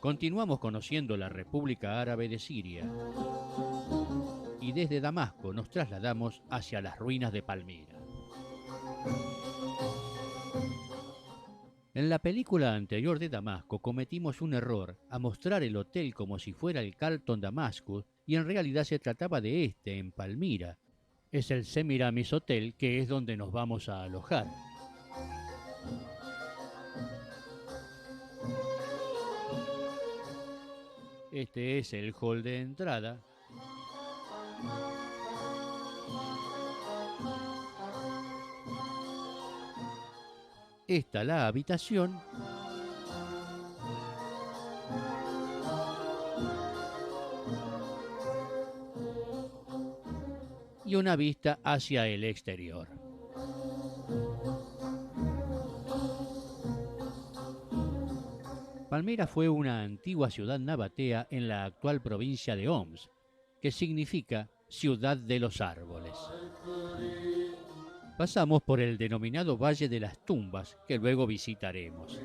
Continuamos conociendo la República Árabe de Siria y desde Damasco nos trasladamos hacia las ruinas de Palmira. En la película anterior de Damasco cometimos un error a mostrar el hotel como si fuera el Carlton Damascus y en realidad se trataba de este en Palmira. Es el Semiramis Hotel, que es donde nos vamos a alojar. Este es el hall de entrada. Esta la habitación. Y una vista hacia el exterior. Palmira fue una antigua ciudad nabatea en la actual provincia de Homs, que significa ciudad de los árboles. Pasamos por el denominado Valle de las Tumbas, que luego visitaremos.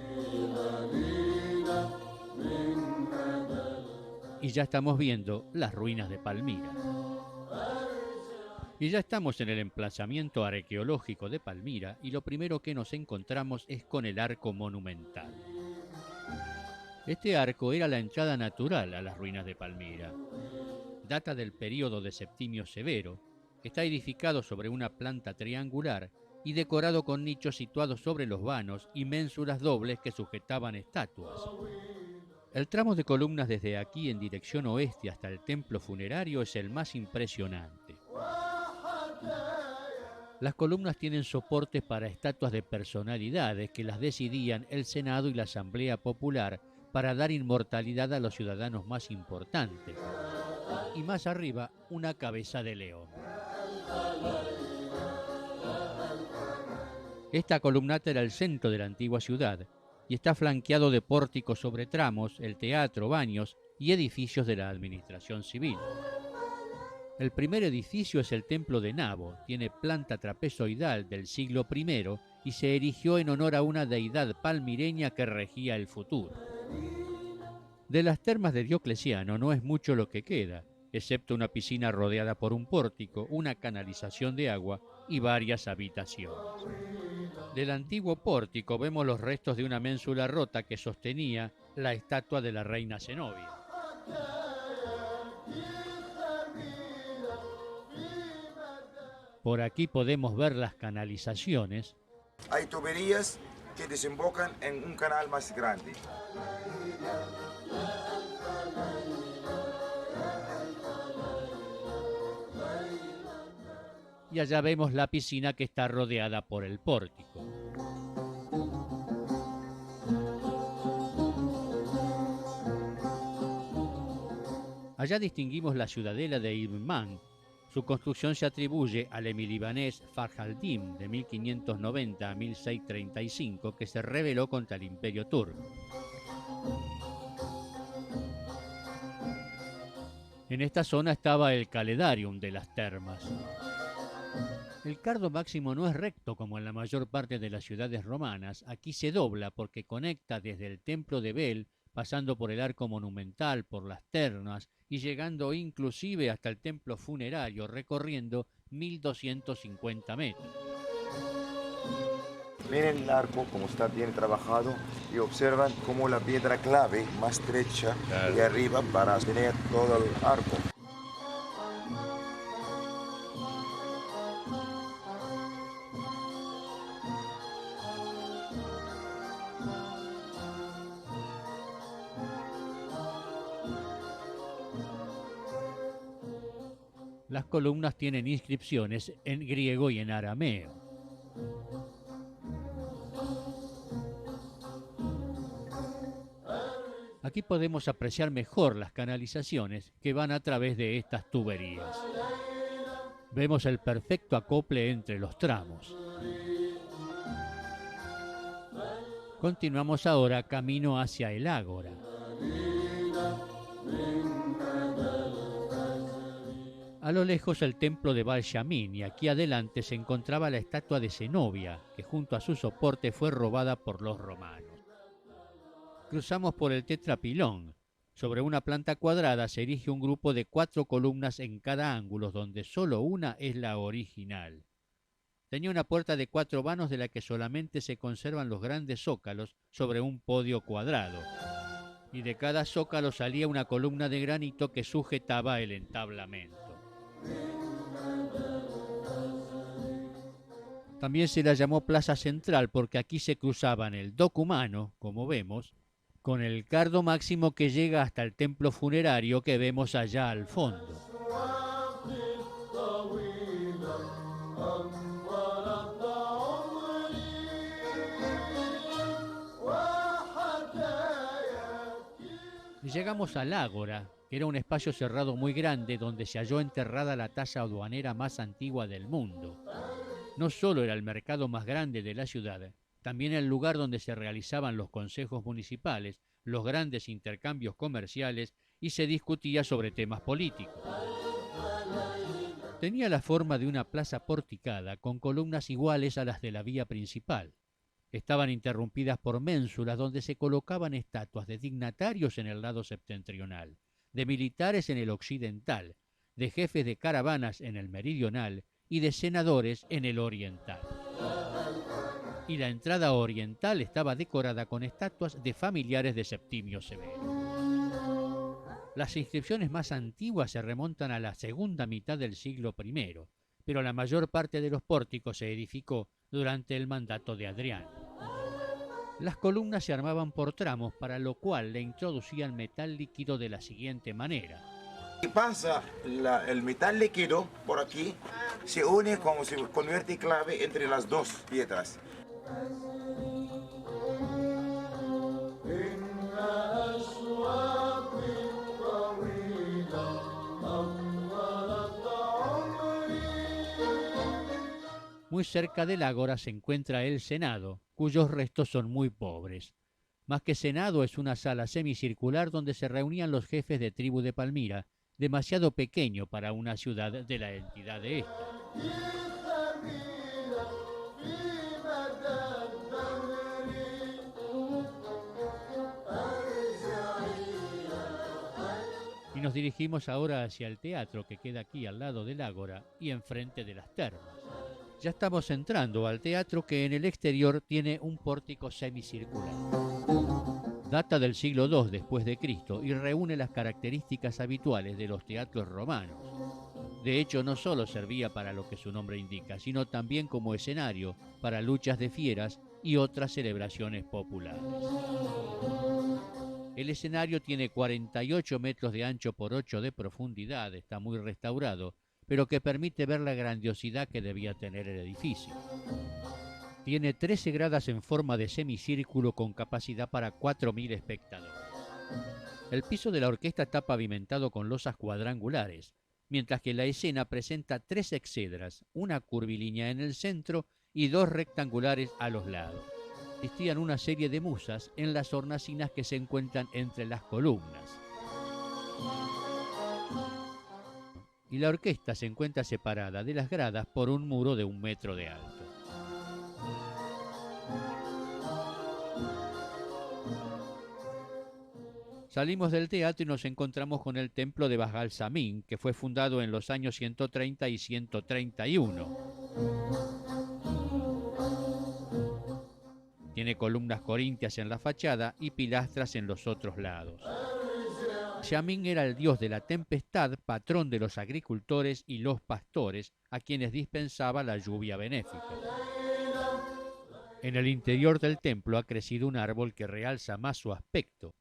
Y ya estamos viendo las ruinas de Palmira. Y ya estamos en el emplazamiento arqueológico de Palmira y lo primero que nos encontramos es con el arco monumental. Este arco era la entrada natural a las ruinas de Palmira. Data del período de Septimio Severo, está edificado sobre una planta triangular y decorado con nichos situados sobre los vanos y ménsulas dobles que sujetaban estatuas. El tramo de columnas desde aquí en dirección oeste hasta el templo funerario es el más impresionante. Las columnas tienen soportes para estatuas de personalidades que las decidían el Senado y la Asamblea Popular para dar inmortalidad a los ciudadanos más importantes. Y más arriba, una cabeza de león. Esta columnata era el centro de la antigua ciudad y está flanqueado de pórticos sobre tramos, el teatro, baños y edificios de la administración civil. El primer edificio es el templo de Nabo, tiene planta trapezoidal del siglo I y se erigió en honor a una deidad palmireña que regía el futuro. De las termas de Diocleciano no es mucho lo que queda, excepto una piscina rodeada por un pórtico, una canalización de agua y varias habitaciones. Del antiguo pórtico vemos los restos de una ménsula rota que sostenía la estatua de la reina Zenobia. Por aquí podemos ver las canalizaciones. Hay tuberías que desembocan en un canal más grande. Y allá vemos la piscina que está rodeada por el pórtico. Allá distinguimos la ciudadela de Ibn Man. Su construcción se atribuye al emilibanés Farjaldim de 1590 a 1635, que se rebeló contra el Imperio turco. En esta zona estaba el Caledarium de las termas. El cardo máximo no es recto como en la mayor parte de las ciudades romanas. Aquí se dobla porque conecta desde el templo de Bel, pasando por el arco monumental, por las termas y llegando inclusive hasta el templo funerario, recorriendo 1250 metros. Miren el arco como está bien trabajado y observan cómo la piedra clave más estrecha de arriba para tener todo el arco. Las columnas tienen inscripciones en griego y en arameo. Aquí podemos apreciar mejor las canalizaciones que van a través de estas tuberías. Vemos el perfecto acople entre los tramos. Continuamos ahora camino hacia el ágora. A lo lejos el templo de Baal Shamín y aquí adelante se encontraba la estatua de Zenobia, que junto a su soporte fue robada por los romanos. Cruzamos por el tetrapilón. Sobre una planta cuadrada se erige un grupo de 4 columnas en cada ángulo, donde solo una es la original. Tenía una puerta de 4 vanos de la que solamente se conservan los grandes zócalos sobre un podio cuadrado. Y de cada zócalo salía una columna de granito que sujetaba el entablamento. También se la llamó Plaza Central porque aquí se cruzaban el documano, como vemos, con el cardo máximo que llega hasta el templo funerario que vemos allá al fondo. Y llegamos al Ágora, que era un espacio cerrado muy grande donde se halló enterrada la tasa aduanera más antigua del mundo. No solo era el mercado más grande de la ciudad, también el lugar donde se realizaban los consejos municipales, los grandes intercambios comerciales y se discutía sobre temas políticos. Tenía la forma de una plaza porticada con columnas iguales a las de la vía principal. Estaban interrumpidas por ménsulas donde se colocaban estatuas de dignatarios en el lado septentrional, de militares en el occidental, de jefes de caravanas en el meridional y de senadores en el oriental. Y la entrada oriental estaba decorada con estatuas de familiares de Septimio Severo. Las inscripciones más antiguas se remontan a la segunda mitad del siglo I, pero la mayor parte de los pórticos se edificó durante el mandato de Adriano. Las columnas se armaban por tramos, para lo cual le introducían metal líquido de la siguiente manera. Y pasa el metal líquido por aquí, se une como se convierte clave entre las dos piedras. Muy cerca del ágora se encuentra el Senado, cuyos restos son muy pobres. Más que Senado, es una sala semicircular donde se reunían los jefes de tribu de Palmira, demasiado pequeño para una ciudad de la entidad de esta. Y nos dirigimos ahora hacia el teatro que queda aquí al lado del ágora y enfrente de las termas. Ya estamos entrando al teatro, que en el exterior tiene un pórtico semicircular. Data del siglo II después de Cristo y reúne las características habituales de los teatros romanos. De hecho, no solo servía para lo que su nombre indica, sino también como escenario para luchas de fieras y otras celebraciones populares. El escenario tiene 48 metros de ancho por 8 de profundidad, está muy restaurado, pero que permite ver la grandiosidad que debía tener el edificio. Tiene 13 gradas en forma de semicírculo con capacidad para 4.000 espectadores. El piso de la orquesta está pavimentado con losas cuadrangulares, mientras que la escena presenta 3 exedras, una curvilínea en el centro y 2 rectangulares a los lados. Existían una serie de musas en las hornacinas que se encuentran entre las columnas. Y la orquesta se encuentra separada de las gradas por un muro de 1 metro de alto. Salimos del teatro y nos encontramos con el templo de Bajal Samín, que fue fundado en los años 130 y 131. Tiene columnas corintias en la fachada y pilastras en los otros lados. Yamín era el dios de la tempestad, patrón de los agricultores y los pastores, a quienes dispensaba la lluvia benéfica. En el interior del templo ha crecido un árbol que realza más su aspecto.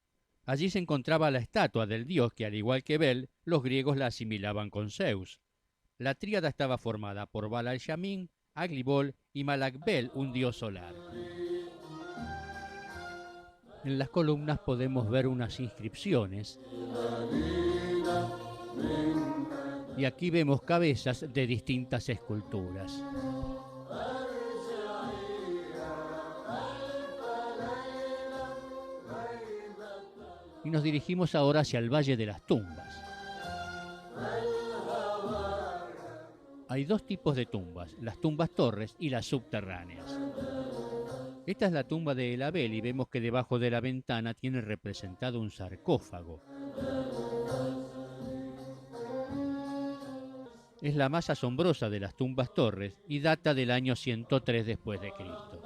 Allí se encontraba la estatua del dios que, al igual que Bel, los griegos la asimilaban con Zeus. La tríada estaba formada por Baal-Yamín, Aglibol y Malakbel, un dios solar. En las columnas podemos ver unas inscripciones. Y aquí vemos cabezas de distintas esculturas. Y nos dirigimos ahora hacia el Valle de las Tumbas. Hay 2 tipos de tumbas, las tumbas torres y las subterráneas. Esta es la tumba de El Abel y vemos que debajo de la ventana tiene representado un sarcófago. Es la más asombrosa de las tumbas torres y data del año 103 después de Cristo.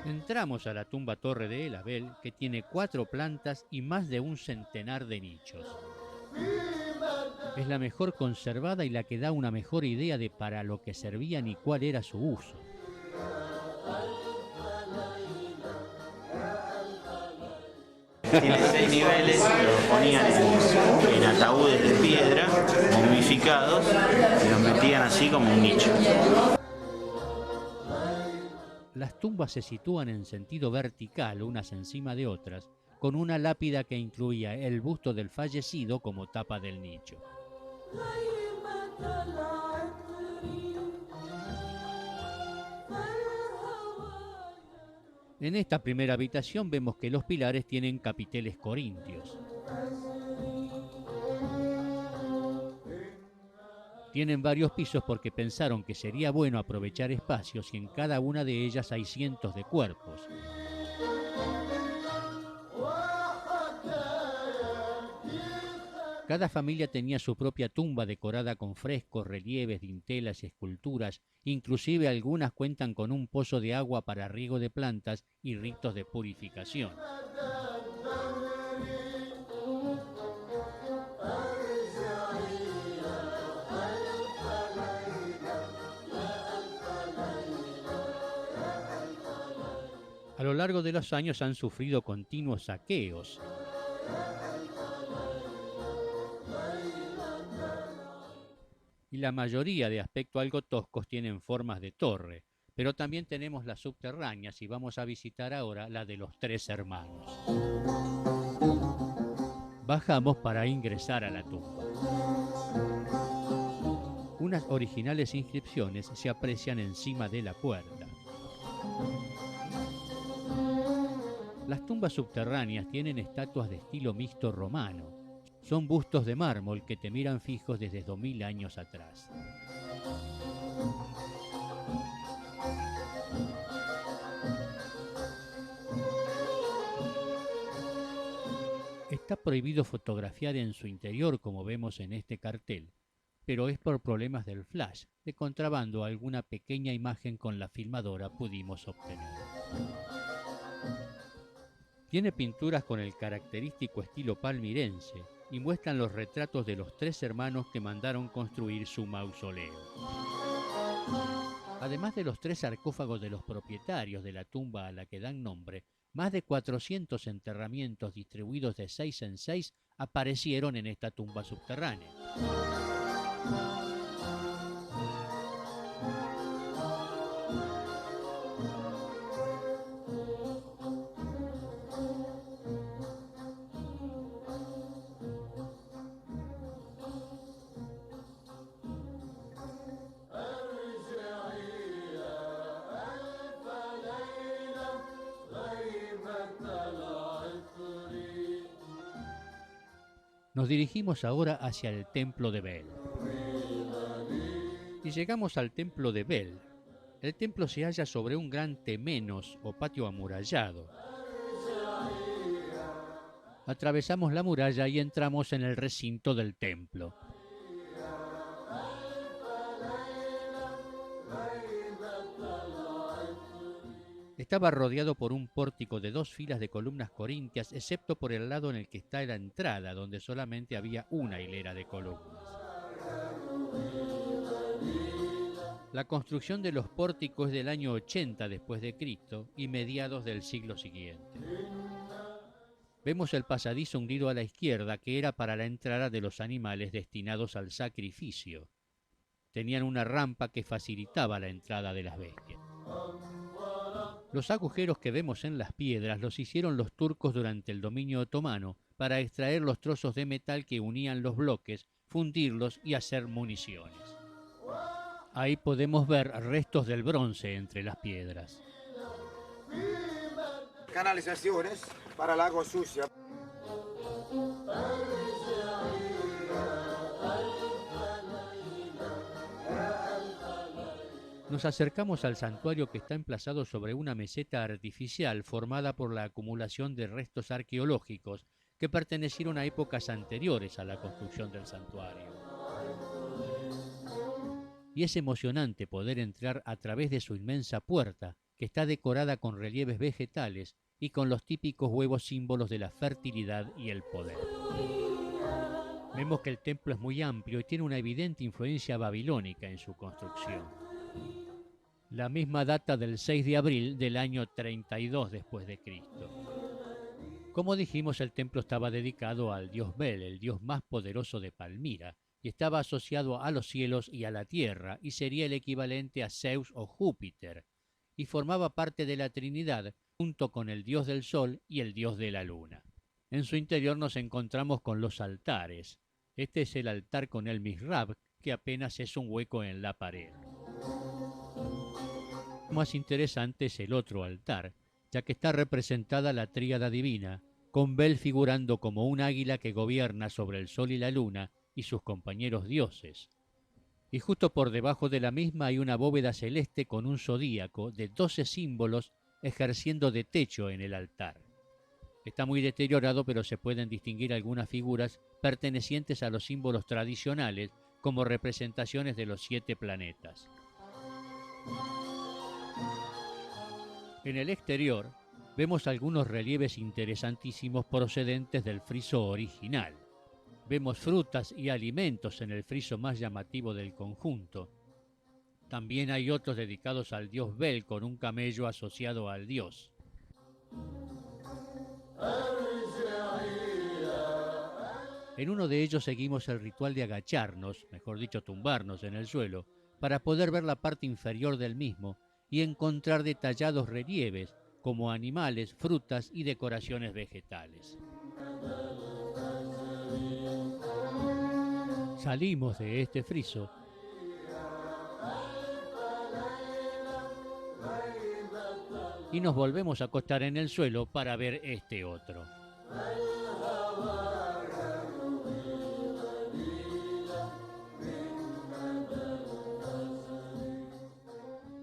Entramos a la tumba torre de El Abel, que tiene 4 plantas y más de un centenar de nichos. Es la mejor conservada y la que da una mejor idea de para lo que servían y cuál era su uso. Tiene 6 niveles, los ponían en ataúdes de piedra, momificados, y los metían así como un nicho. Las tumbas se sitúan en sentido vertical, unas encima de otras, con una lápida que incluía el busto del fallecido como tapa del nicho. En esta primera habitación vemos que los pilares tienen capiteles corintios. Tienen varios pisos porque pensaron que sería bueno aprovechar espacios y en cada una de ellas hay cientos de cuerpos. Cada familia tenía su propia tumba decorada con frescos, relieves, dintelas y esculturas. Inclusive algunas cuentan con un pozo de agua para riego de plantas y ritos de purificación. A lo largo de los años han sufrido continuos saqueos. Y la mayoría de aspecto algo toscos tienen formas de torre, pero también tenemos las subterráneas y vamos a visitar ahora la de los 3 hermanos. Bajamos para ingresar a la tumba. Unas originales inscripciones se aprecian encima de la puerta. Las tumbas subterráneas tienen estatuas de estilo mixto romano. Son bustos de mármol que te miran fijos desde 2000 años atrás. Está prohibido fotografiar en su interior, como vemos en este cartel, pero es por problemas del flash. De contrabando, alguna pequeña imagen con la filmadora pudimos obtener. Tiene pinturas con el característico estilo palmirense y muestran los retratos de los 3 hermanos que mandaron construir su mausoleo. Además de los 3 sarcófagos de los propietarios de la tumba a la que dan nombre, más de 400 enterramientos distribuidos de 6 en 6 aparecieron en esta tumba subterránea. Nos dirigimos ahora hacia el templo de Bel. Y llegamos al templo de Bel. El templo se halla sobre un gran temenos o patio amurallado. Atravesamos la muralla y entramos en el recinto del templo. Estaba rodeado por un pórtico de 2 filas de columnas corintias, excepto por el lado en el que está la entrada, donde solamente había una hilera de columnas. La construcción de los pórticos es del año 80 después de Cristo y mediados del siglo siguiente. Vemos el pasadizo hundido a la izquierda, que era para la entrada de los animales destinados al sacrificio. Tenían una rampa que facilitaba la entrada de las bestias. Los agujeros que vemos en las piedras los hicieron los turcos durante el dominio otomano para extraer los trozos de metal que unían los bloques, fundirlos y hacer municiones. Ahí podemos ver restos del bronce entre las piedras. Canalizaciones para el agua sucia. Nos acercamos al santuario que está emplazado sobre una meseta artificial formada por la acumulación de restos arqueológicos que pertenecieron a épocas anteriores a la construcción del santuario. Y es emocionante poder entrar a través de su inmensa puerta, que está decorada con relieves vegetales y con los típicos huevos símbolos de la fertilidad y el poder. Vemos que el templo es muy amplio y tiene una evidente influencia babilónica en su construcción. La misma data del 6 de abril del año 32 después de Cristo. Como dijimos, el templo estaba dedicado al dios Bel, el dios más poderoso de Palmira, y estaba asociado a los cielos y a la tierra, y sería el equivalente a Zeus o Júpiter, y formaba parte de la Trinidad, junto con el dios del sol y el dios de la luna. En su interior nos encontramos con los altares. Este es el altar con el mihrab, que apenas es un hueco en la pared. Más interesante es el otro altar, ya que está representada la tríada divina, con Bel figurando como un águila que gobierna sobre el sol y la luna y sus compañeros dioses. Y justo por debajo de la misma hay una bóveda celeste con un zodíaco de 12 símbolos ejerciendo de techo en el altar. Está muy deteriorado, pero se pueden distinguir algunas figuras pertenecientes a los símbolos tradicionales como representaciones de los 7 planetas. En el exterior vemos algunos relieves interesantísimos procedentes del friso original. Vemos frutas y alimentos en el friso más llamativo del conjunto. También hay otros dedicados al dios Bel con un camello asociado al dios. En uno de ellos seguimos el ritual de agacharnos, mejor dicho tumbarnos en el suelo, para poder ver la parte inferior del mismo y encontrar detallados relieves como animales, frutas y decoraciones vegetales. Salimos de este friso y nos volvemos a acostar en el suelo para ver este otro.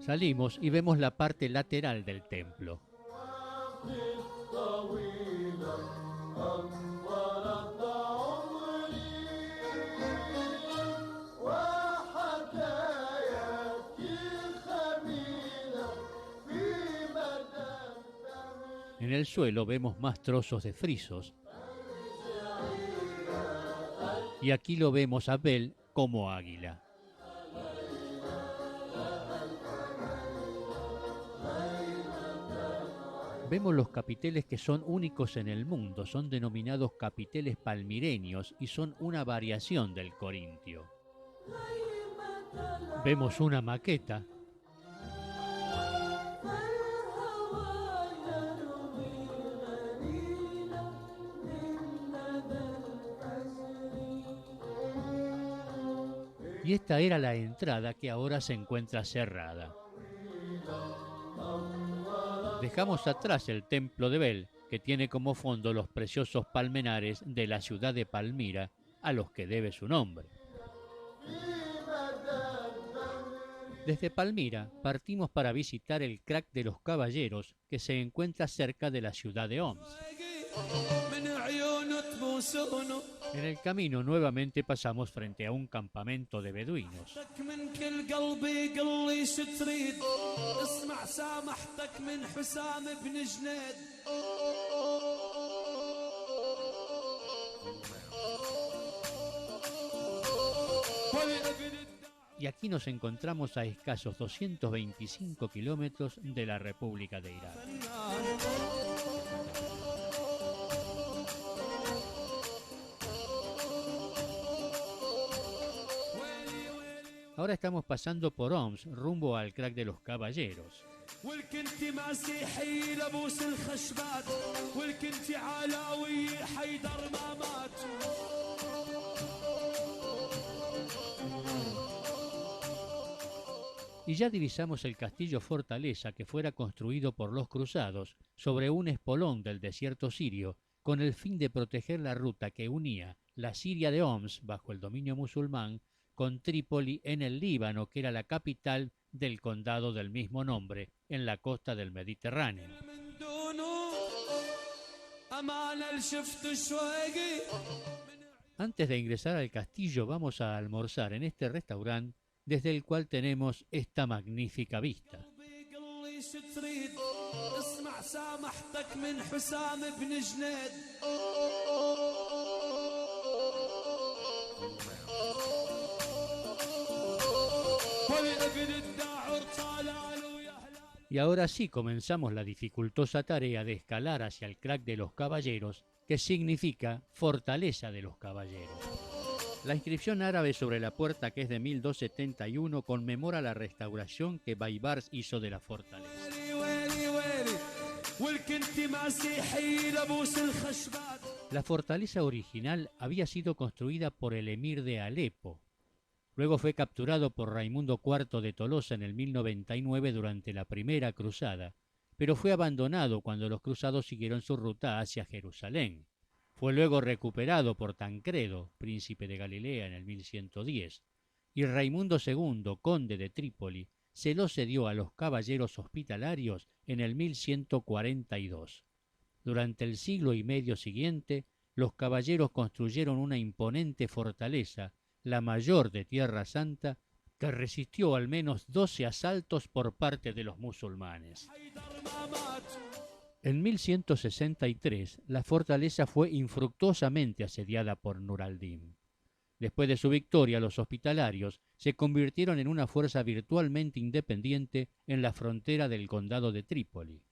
Salimos y vemos la parte lateral del templo. En el suelo vemos más trozos de frisos. Y aquí lo vemos a Bel como águila. Vemos los capiteles que son únicos en el mundo, son denominados capiteles palmireños y son una variación del corintio. Vemos una maqueta y esta era la entrada que ahora se encuentra cerrada. Dejamos atrás el templo de Bel, que tiene como fondo los preciosos palmenares de la ciudad de Palmira, a los que debe su nombre. Desde Palmira partimos para visitar el Crack de los Caballeros, que se encuentra cerca de la ciudad de Homs. En el camino nuevamente pasamos frente a un campamento de beduinos. Y aquí nos encontramos a escasos 225 kilómetros de la República de Irán. Ahora estamos pasando por Homs, rumbo al Crack de los Caballeros. Y ya divisamos el castillo fortaleza que fuera construido por los cruzados sobre un espolón del desierto sirio con el fin de proteger la ruta que unía la Siria de Homs, bajo el dominio musulmán, con Trípoli en el Líbano, que era la capital del condado del mismo nombre, en la costa del Mediterráneo. Antes de ingresar al castillo vamos a almorzar en este restaurante desde el cual tenemos esta magnífica vista. Y ahora sí comenzamos la dificultosa tarea de escalar hacia el crack de los caballeros, que significa fortaleza de los caballeros. La inscripción árabe sobre la puerta, que es de 1271, conmemora la restauración que Baibars hizo de la fortaleza. La fortaleza original había sido construida por el emir de Alepo. Luego fue capturado por Raimundo IV de Tolosa en el 1099 durante la Primera Cruzada, pero fue abandonado cuando los cruzados siguieron su ruta hacia Jerusalén. Fue luego recuperado por Tancredo, príncipe de Galilea, en el 1110, y Raimundo II, conde de Trípoli, se lo cedió a los caballeros hospitalarios en el 1142. Durante el siglo y medio siguiente, los caballeros construyeron una imponente fortaleza, la mayor de Tierra Santa, que resistió al menos 12 asaltos por parte de los musulmanes. En 1163, la fortaleza fue infructuosamente asediada por Nur al-Din. Después de su victoria, los hospitalarios se convirtieron en una fuerza virtualmente independiente en la frontera del condado de Trípoli.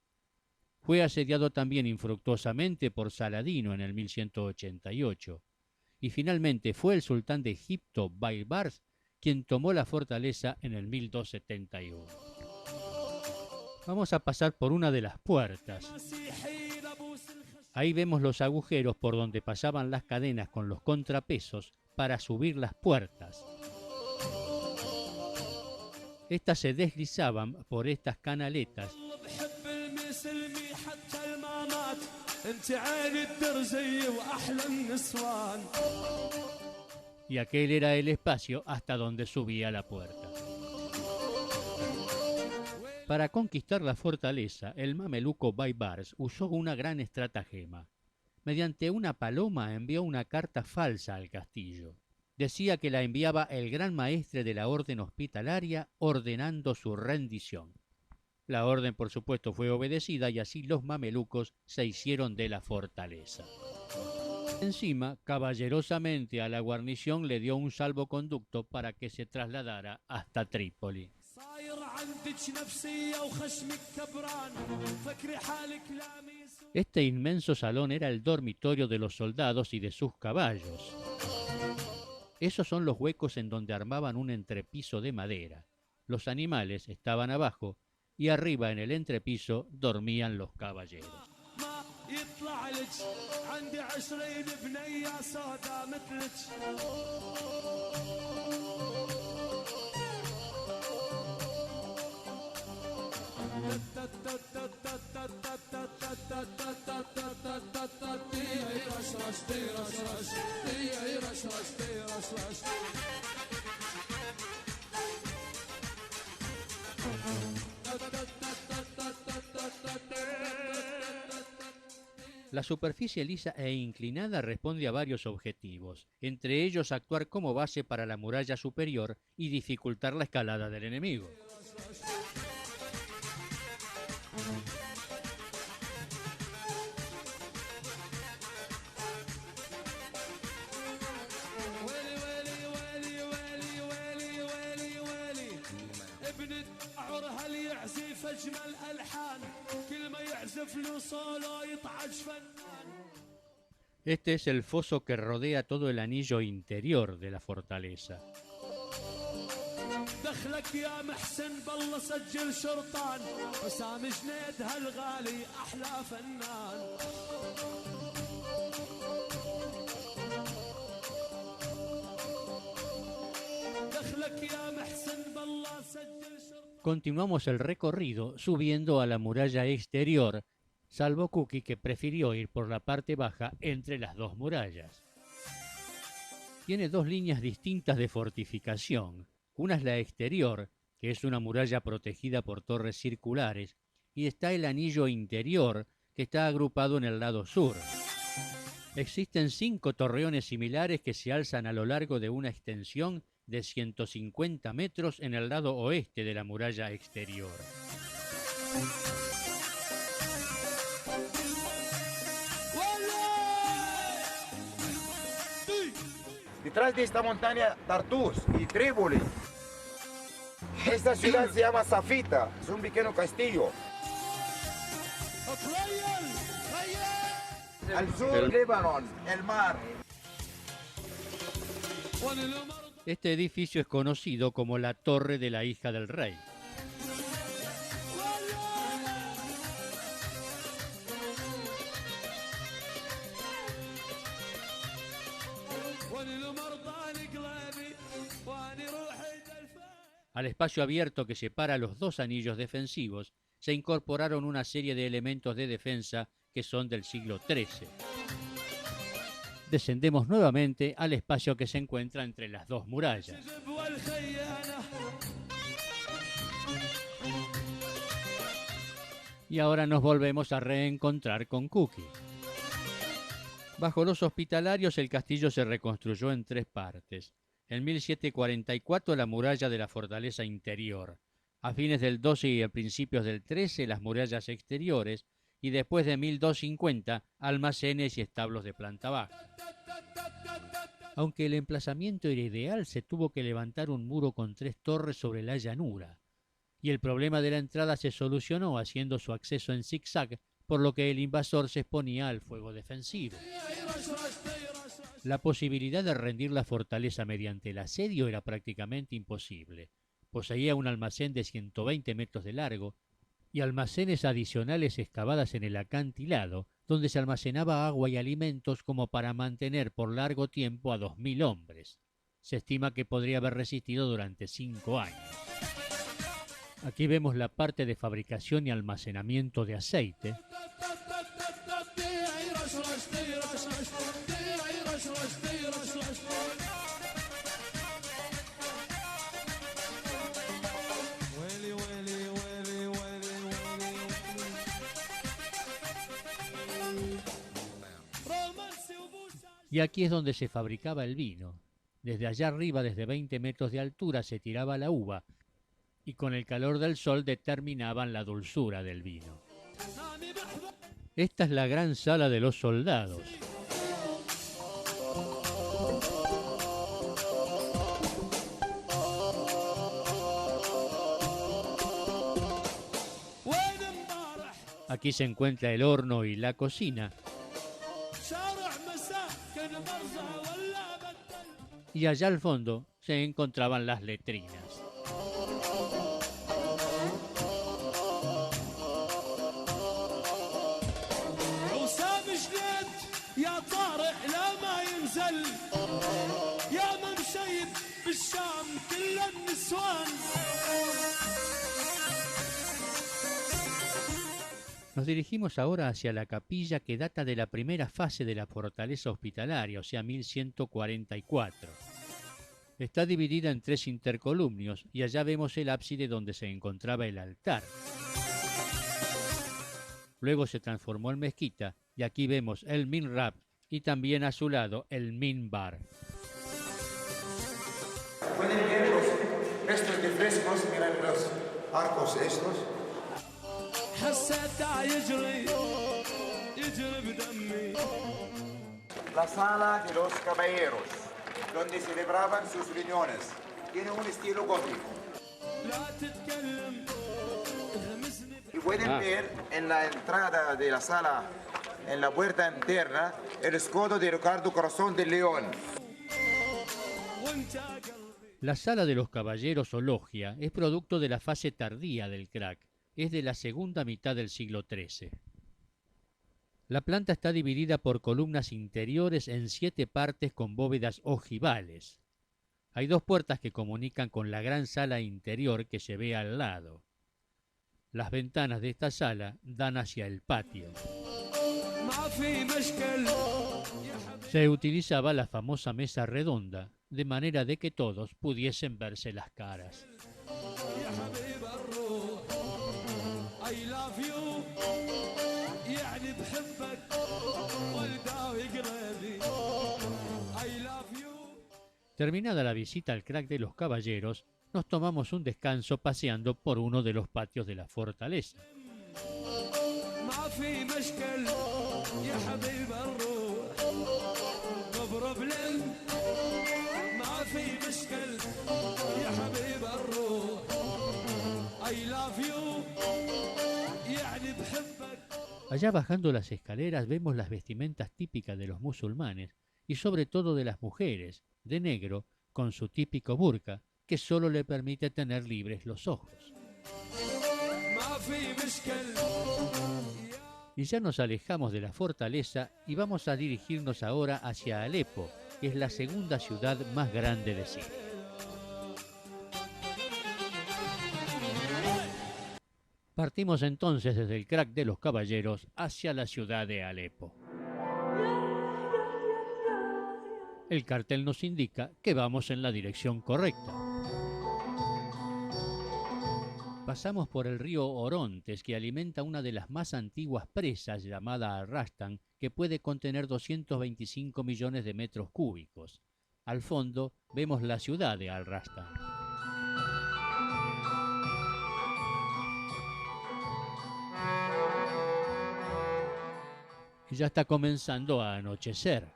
Fue asediado también infructuosamente por Saladino en el 1188. Y finalmente fue el sultán de Egipto, Baibars, quien tomó la fortaleza en el 1271. Vamos a pasar por una de las puertas. Ahí vemos los agujeros por donde pasaban las cadenas con los contrapesos para subir las puertas. Estas se deslizaban por estas canaletas y aquel era el espacio hasta donde subía la puerta. Para conquistar la fortaleza, el mameluco Baibars usó una gran estratagema. Mediante una paloma envió una carta falsa al castillo. Decía que la enviaba el gran maestre de la orden hospitalaria ordenando su rendición. La orden, por supuesto, fue obedecida y así los mamelucos se hicieron de la fortaleza. Encima, caballerosamente a la guarnición le dio un salvoconducto para que se trasladara hasta Trípoli. Este inmenso salón era el dormitorio de los soldados y de sus caballos. Esos son los huecos en donde armaban un entrepiso de madera. Los animales estaban abajo y arriba en el entrepiso dormían los caballeros. La superficie lisa e inclinada responde a varios objetivos, entre ellos actuar como base para la muralla superior y dificultar la escalada del enemigo. Este es el foso que rodea todo el anillo interior de la fortaleza. Continuamos el recorrido subiendo a la muralla exterior, salvo Kuki, que prefirió ir por la parte baja entre las dos murallas. Tiene dos líneas distintas de fortificación. Una es la exterior, que es una muralla protegida por torres circulares, y está el anillo interior, que está agrupado en el lado sur. Existen 5 torreones similares que se alzan a lo largo de una extensión de 150 metros en el lado oeste de la muralla exterior. Detrás de esta montaña, Tartus y Trípoli. Esta ciudad se llama Safita, es un pequeño castillo. Al sur, Líbano, el mar. Este edificio es conocido como la Torre de la Hija del Rey. Al espacio abierto que separa los dos anillos defensivos se incorporaron una serie de elementos de defensa que son del siglo XIII. Descendemos nuevamente al espacio que se encuentra entre las dos murallas. Y ahora nos volvemos a reencontrar con Cookie. Bajo los hospitalarios el castillo se reconstruyó en 3 partes. En 1744 la muralla de la fortaleza interior. A fines del 12 y a principios del 13 las murallas exteriores. Y después de 1250 almacenes y establos de planta baja. Aunque el emplazamiento era ideal, se tuvo que levantar un muro con 3 torres sobre la llanura. Y el problema de la entrada se solucionó haciendo su acceso en zigzag, por lo que el invasor se exponía al fuego defensivo. La posibilidad de rendir la fortaleza mediante el asedio era prácticamente imposible. Poseía un almacén de 120 metros de largo y almacenes adicionales excavadas en el acantilado, donde se almacenaba agua y alimentos como para mantener por largo tiempo a 2000 hombres. Se estima que podría haber resistido durante 5 años. Aquí vemos la parte de fabricación y almacenamiento de aceite. Y aquí es donde se fabricaba el vino. Desde allá arriba, desde 20 metros de altura, se tiraba la uva y con el calor del sol determinaban la dulzura del vino. Esta es la gran sala de los soldados. Aquí se encuentra el horno y la cocina. Y allá al fondo se encontraban las letrinas. Nos dirigimos ahora hacia la capilla que data de la primera fase de la fortaleza hospitalaria, o sea, 1144. Está dividida en 3 intercolumnios y allá vemos el ábside donde se encontraba el altar. Luego se transformó en mezquita y aquí vemos el minrab y también a su lado el minbar. Pueden ver los restos de frescos, miren los arcos estos. La sala de los caballeros, donde celebraban sus reuniones, tiene un estilo gótico. Y pueden ver en la entrada de la sala, en la puerta interna, el escudo de Ricardo Corazón de León. La sala de los caballeros o logia es producto de la fase tardía del crack. Es de la segunda mitad del siglo XIII. La planta está dividida por columnas interiores en 7 partes con bóvedas ojivales. Hay 2 puertas que comunican con la gran sala interior que se ve al lado. Las ventanas de esta sala dan hacia el patio. Se utilizaba la famosa mesa redonda, de manera de que todos pudiesen verse las caras. Terminada la visita al crack de los caballeros, nos tomamos un descanso paseando por uno de los patios de la fortaleza. Allá bajando las escaleras vemos las vestimentas típicas de los musulmanes y sobre todo de las mujeres, de negro, con su típico burka, que solo le permite tener libres los ojos. Y ya nos alejamos de la fortaleza y vamos a dirigirnos ahora hacia Alepo, que es la segunda ciudad más grande de Siria. Partimos entonces desde el crack de los caballeros hacia la ciudad de Alepo. El cartel nos indica que vamos en la dirección correcta. Pasamos por el río Orontes, que alimenta una de las más antiguas presas llamada Al-Rastan, que puede contener 225 millones de metros cúbicos. Al fondo vemos la ciudad de Al-Rastan. Ya está comenzando a anochecer.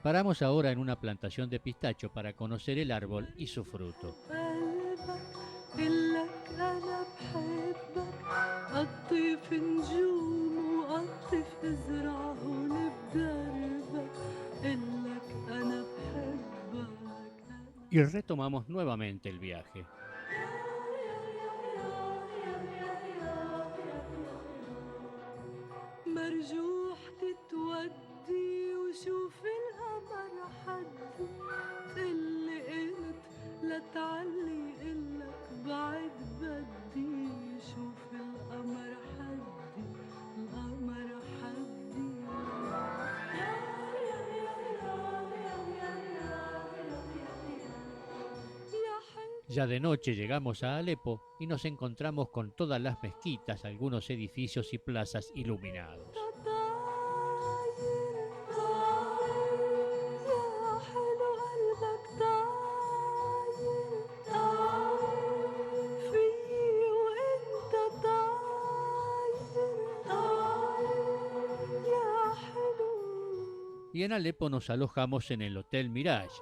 Paramos ahora en una plantación de pistacho para conocer el árbol y su fruto. Y retomamos nuevamente el viaje. Ya de noche llegamos a Alepo y nos encontramos con todas las mezquitas, algunos edificios y plazas iluminados. Y en Alepo nos alojamos en el Hotel Mirage.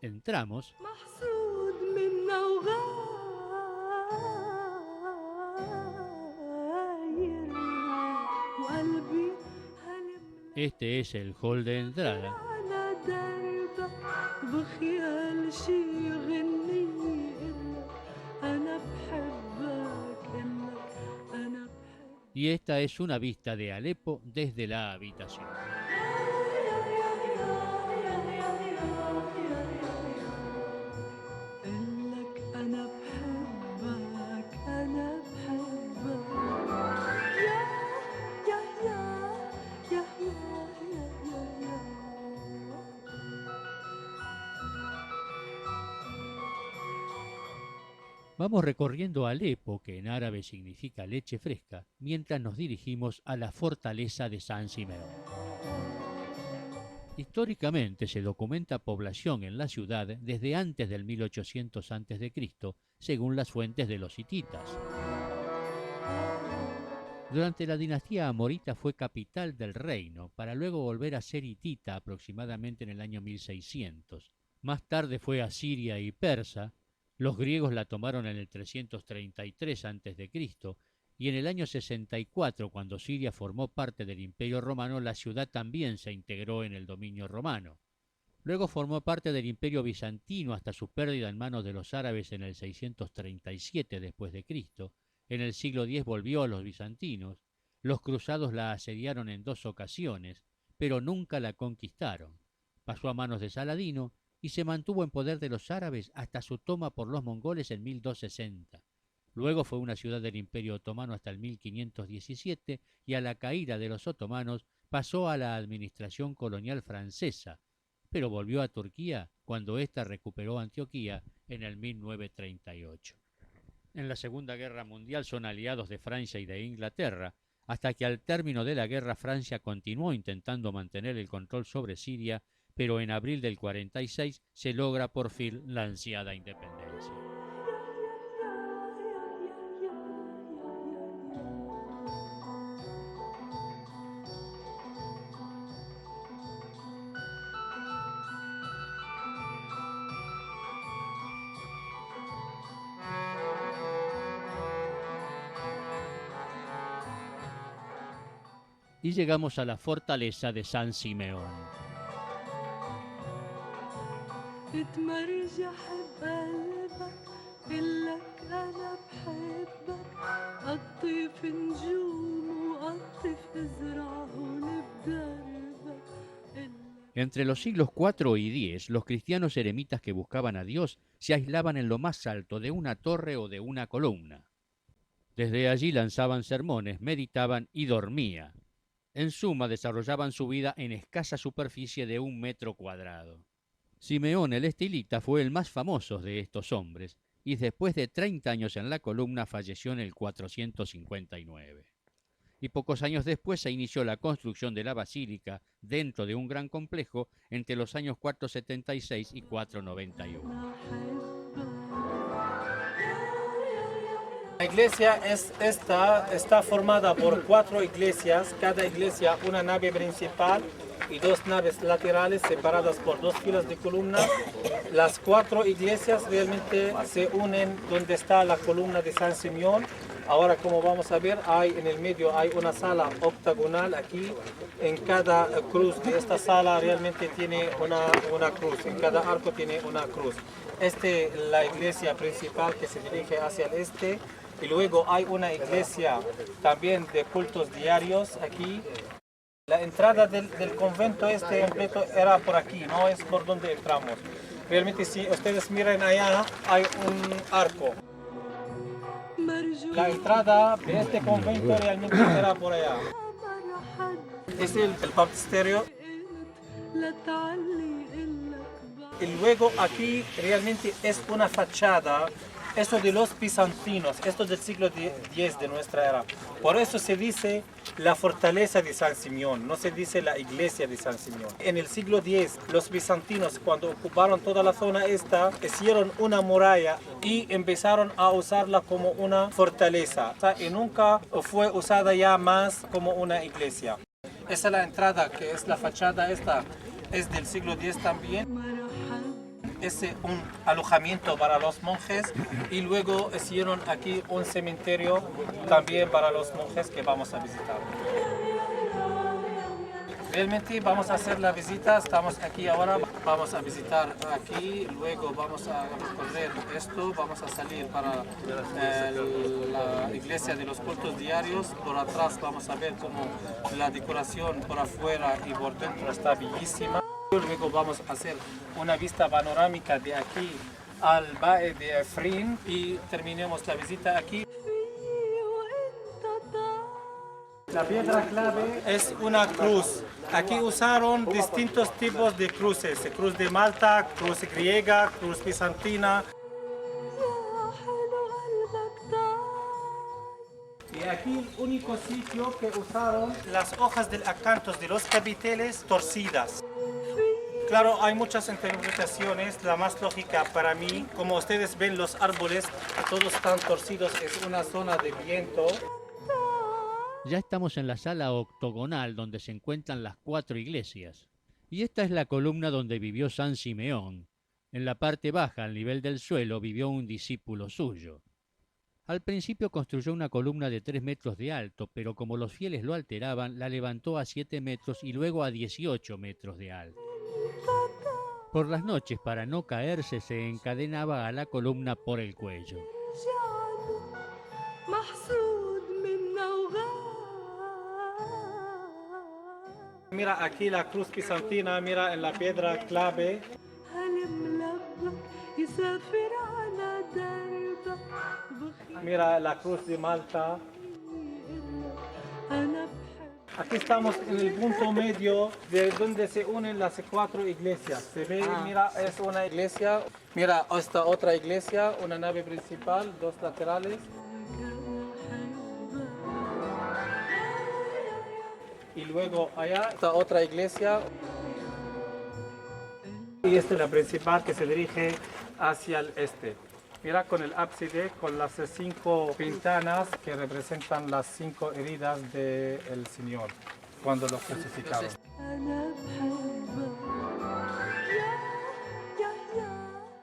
Entramos Este es el hall de entrada. Y esta es una vista de Alepo desde la habitación. Vamos recorriendo Alepo, que en árabe significa leche fresca, mientras nos dirigimos a la fortaleza de San Simeón. Históricamente se documenta población en la ciudad desde antes del 1800 a.C., según las fuentes de los hititas. Durante la dinastía amorita fue capital del reino, para luego volver a ser hitita aproximadamente en el año 1600. Más tarde fue asiria y persa. Los griegos la tomaron en el 333 a.C. y en el año 64, cuando Siria formó parte del Imperio Romano, la ciudad también se integró en el dominio romano. Luego formó parte del Imperio Bizantino hasta su pérdida en manos de los árabes en el 637 después de Cristo. En el siglo X volvió a los bizantinos. Los cruzados la asediaron en 2 ocasiones, pero nunca la conquistaron. Pasó a manos de Saladino y se mantuvo en poder de los árabes hasta su toma por los mongoles en 1260. Luego fue una ciudad del Imperio Otomano hasta el 1517 y a la caída de los otomanos pasó a la administración colonial francesa, pero volvió a Turquía cuando ésta recuperó Antioquía en el 1938. En la Segunda Guerra Mundial son aliados de Francia y de Inglaterra, hasta que al término de la guerra Francia continuó intentando mantener el control sobre Siria, pero en abril del 46 se logra por fin la ansiada independencia. Y llegamos a la fortaleza de San Simeón. Entre los siglos IV y X, los cristianos eremitas que buscaban a Dios se aislaban en lo más alto de una torre o de una columna. Desde allí lanzaban sermones, meditaban y dormían. En suma, desarrollaban su vida en escasa superficie de 1 metro cuadrado. Simeón el Estilita fue el más famoso de estos hombres, y después de 30 años en la columna falleció en el 459. Y pocos años después se inició la construcción de la basílica dentro de un gran complejo entre los años 476 y 491. La iglesia está formada por 4 iglesias, cada iglesia una nave principal y 2 naves laterales separadas por 2 filas de columnas. Las 4 iglesias realmente se unen donde está la columna de San Simeón. Ahora, como vamos a ver, en el medio hay una sala octagonal aquí. En cada cruz de esta sala realmente tiene una cruz, en cada arco tiene una cruz. La iglesia principal que se dirige hacia el este. Y luego hay una iglesia también de cultos diarios aquí. La entrada del convento completo era por aquí, no es por donde entramos. Realmente si ustedes miran allá hay un arco. La entrada de este convento realmente era por allá. Es el baptisterio. Y luego aquí realmente es una fachada. Esto de los bizantinos, esto del siglo X de nuestra era. Por eso se dice la fortaleza de San Simeón, no se dice la iglesia de San Simeón. En el siglo X, los bizantinos, cuando ocuparon toda la zona esta, hicieron una muralla y empezaron a usarla como una fortaleza. Y nunca fue usada ya más como una iglesia. Esa es la entrada, que es la fachada esta, es del siglo X también. Es un alojamiento para los monjes y luego hicieron aquí un cementerio también para los monjes que vamos a visitar. Realmente vamos a hacer la visita, estamos aquí ahora, vamos a visitar aquí, luego vamos a recorrer esto, vamos a salir para la iglesia de los cultos diarios, por atrás vamos a ver cómo la decoración por afuera y por dentro está bellísima. Luego vamos a hacer una vista panorámica de aquí al valle de Efrín y terminemos la visita aquí. La piedra clave es una cruz. Aquí usaron distintos tipos de cruces, cruz de Malta, cruz griega, cruz bizantina. Y aquí el único sitio que usaron las hojas del acantos de los capiteles torcidas. Claro, hay muchas interpretaciones, la más lógica para mí, como ustedes ven los árboles, todos están torcidos, es una zona de viento. Ya estamos en la sala octogonal donde se encuentran las 4 iglesias. Y esta es la columna donde vivió San Simeón. En la parte baja, al nivel del suelo, vivió un discípulo suyo. Al principio construyó una columna de 3 metros de alto, pero como los fieles lo alteraban, la levantó a 7 metros y luego a 18 metros de alto. Por las noches, para no caerse, se encadenaba a la columna por el cuello. Mira aquí la cruz bizantina, mira en la piedra clave. Mira la cruz de Malta. Aquí estamos en el punto medio de donde se unen las cuatro iglesias. Se ve, mira, es una iglesia. Mira, esta otra iglesia, una nave principal, dos laterales. Y luego allá está otra iglesia. Y esta es la principal que se dirige hacia el este. Mira con el ábside, con las 5 ventanas que representan las 5 heridas del Señor cuando lo crucificaron.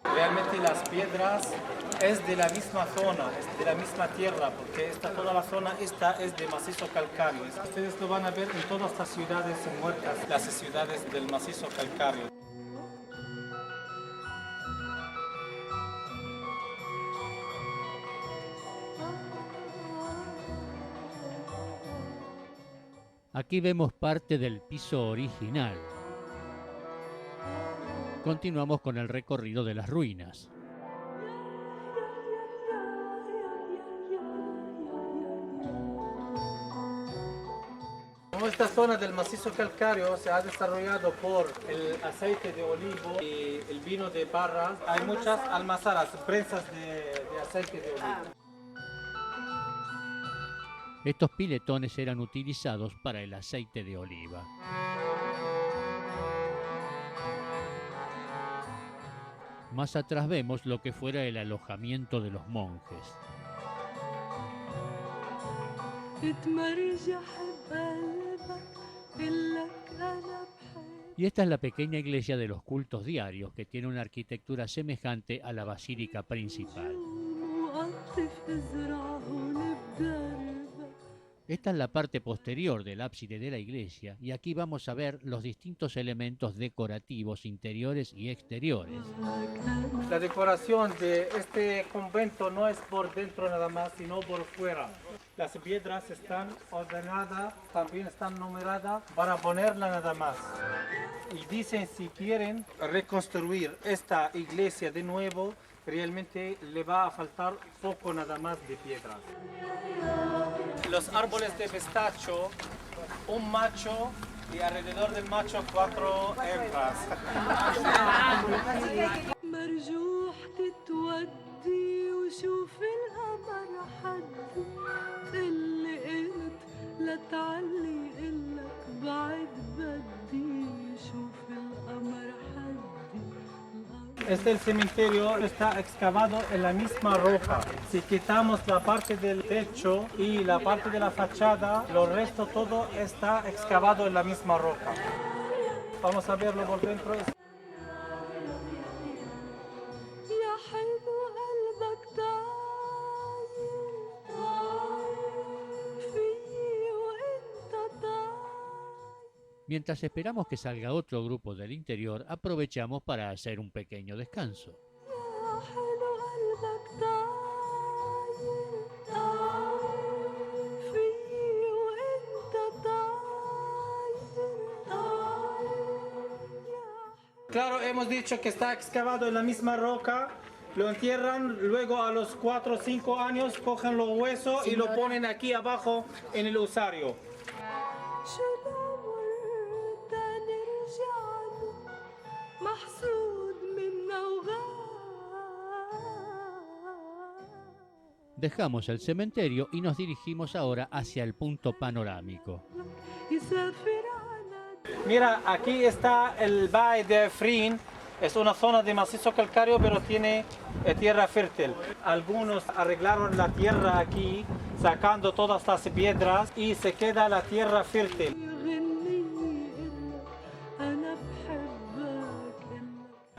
Realmente las piedras es de la misma zona, es de la misma tierra, porque toda la zona esta es de macizo calcáreo. Ustedes lo van a ver en todas estas ciudades muertas, las ciudades del macizo calcáreo. Aquí vemos parte del piso original. Continuamos con el recorrido de las ruinas. Como esta zona del macizo calcáreo se ha desarrollado por el aceite de olivo y el vino de barras, hay muchas almazaras, prensas de aceite de olivo. Estos piletones eran utilizados para el aceite de oliva. Más atrás vemos lo que fuera el alojamiento de los monjes. Y esta es la pequeña iglesia de los cultos diarios, que tiene una arquitectura semejante a la basílica principal. Esta es la parte posterior del ábside de la iglesia y aquí vamos a ver los distintos elementos decorativos interiores y exteriores. La decoración de este convento no es por dentro nada más, sino por fuera. Las piedras están ordenadas, también están numeradas para ponerla nada más. Y dicen si quieren reconstruir esta iglesia de nuevo, realmente le va a faltar poco nada más de piedras. Los árboles de pistacho, un macho y alrededor del macho 4 hembras. Este el cementerio está excavado en la misma roca. Si quitamos la parte del techo y la parte de la fachada, lo resto todo está excavado en la misma roca. Vamos a verlo por dentro. Mientras esperamos que salga otro grupo del interior, aprovechamos para hacer un pequeño descanso. Claro, hemos dicho que está excavado en la misma roca. Lo entierran, luego a los 4 o 5 años cogen los huesos y lo ponen aquí abajo en el osario. Dejamos el cementerio y nos dirigimos ahora hacia el punto panorámico. Mira, aquí está el valle de Efrín. Es una zona de macizo calcáreo, pero tiene tierra fértil. Algunos arreglaron la tierra aquí, sacando todas estas piedras y se queda la tierra fértil.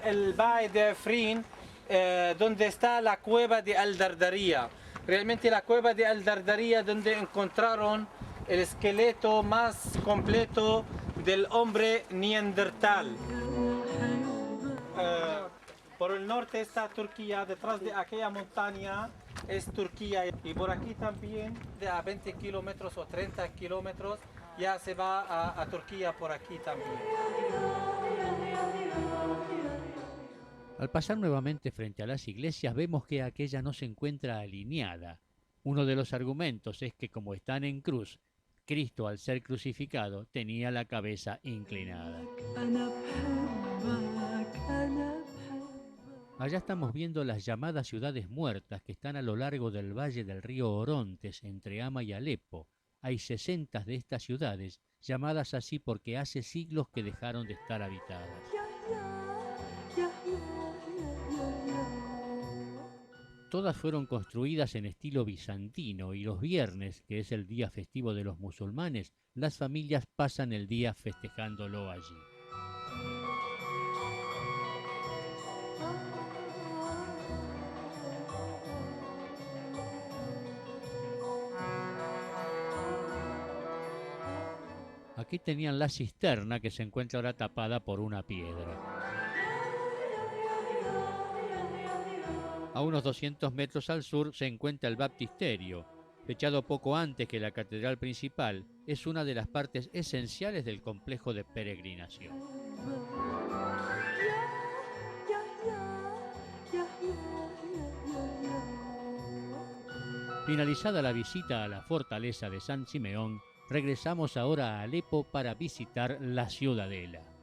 El valle de Efrín, donde está la cueva de Al-Dardaría. Realmente la cueva de Al-Dardaría, donde encontraron el esqueleto más completo del hombre neandertal. Por el norte está Turquía, detrás de aquella montaña es Turquía. Y por aquí también, de a 20 kilómetros o 30 kilómetros, ya se va a Turquía por aquí también. Al pasar nuevamente frente a las iglesias vemos que aquella no se encuentra alineada. Uno de los argumentos es que como están en cruz, Cristo al ser crucificado tenía la cabeza inclinada. Allá estamos viendo las llamadas ciudades muertas que están a lo largo del valle del río Orontes entre Hama y Alepo. Hay 60 de estas ciudades, llamadas así porque hace siglos que dejaron de estar habitadas. Todas fueron construidas en estilo bizantino y los viernes, que es el día festivo de los musulmanes, las familias pasan el día festejándolo allí. Aquí tenían la cisterna que se encuentra ahora tapada por una piedra. A unos 200 metros al sur se encuentra el baptisterio. Fechado poco antes que la catedral principal, es una de las partes esenciales del complejo de peregrinación. Finalizada la visita a la fortaleza de San Simeón, regresamos ahora a Alepo para visitar la ciudadela.